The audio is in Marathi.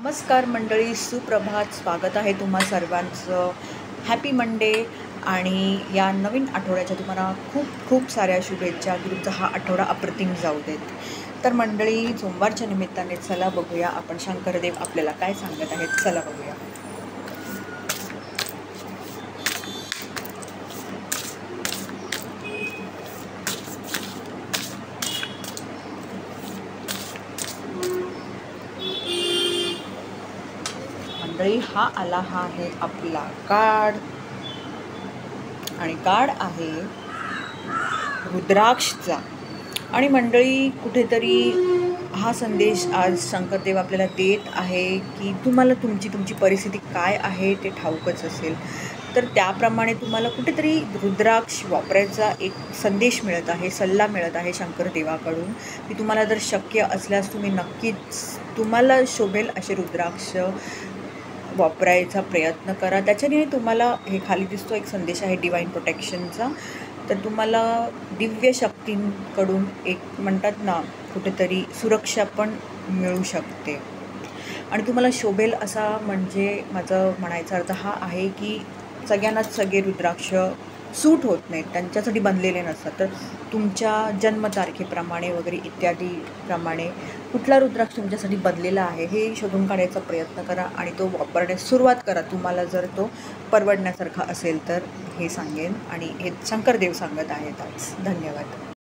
नमस्कार मंडळी, सुप्रभात. स्वागत आहे तुम्हा सर्वांचं. Happy Monday. आणि या नवीन आठवड्याच्या तुम्हाला खूप खूप साऱ्या शुभेच्छा की तुमचा हा आठवडा अप्रतिम जाऊ देत. तर मंडळी, सोमवारच्या निमित्ताने चला बघूया आपण शंकरदेव आपल्याला काय सांगत आहेत. चला बघूया. मंडळी, हा आला आहे आपला कार्ड आणि कार्ड आहे रुद्राक्षचा. आणि मंडळी, कुठेतरी हा संदेश आज शंकरदेव आपल्याला देत आहे की तुम्हाला तुमची परिस्थिती काय आहे ते ठाऊकच असेल, तर त्याप्रमाणे तुम्हाला कुठेतरी रुद्राक्ष वापरायचा एक संदेश मिळत आहे, सल्ला मिळत आहे शंकरदेवाकडून की तुम्हाला जर शक्य असल्यास तुम्ही नक्कीच तुम्हाला शोभेल असे रुद्राक्ष वापरायचा प्रयत्न करा. त्याच्याने तुम्हाला हे खाली दिसतो एक संदेश आहे डिवाइन प्रोटेक्शनचा. तर तुम्हाला दिव्य शक्तींकडून एक म्हणतात ना, कुठेतरी सुरक्षा पण मिळू शकते. आणि तुम्हाला शोभेल असा म्हणजे माझं म्हणायचा अर्थ हा आहे की सगळ्यांनाच सगळे रुद्राक्ष सूट होत नाहीत, त्यांच्यासाठी बनलेले नसतात. तर तुमच्या जन्मतारखेप्रमाणे वगैरे इत्यादी प्रमाणे कुठला रुद्राक्ष तुमच्यासाठी बनलेला आहे हे शोधून काढायचा प्रयत्न करा आणि तो वापरण्यास सुरुवात करा. तुम्हाला जर तो परवडण्यासारखा असेल तर हे सांगेन. आणि हे शंकरदेव सांगत आहेत आज. धन्यवाद.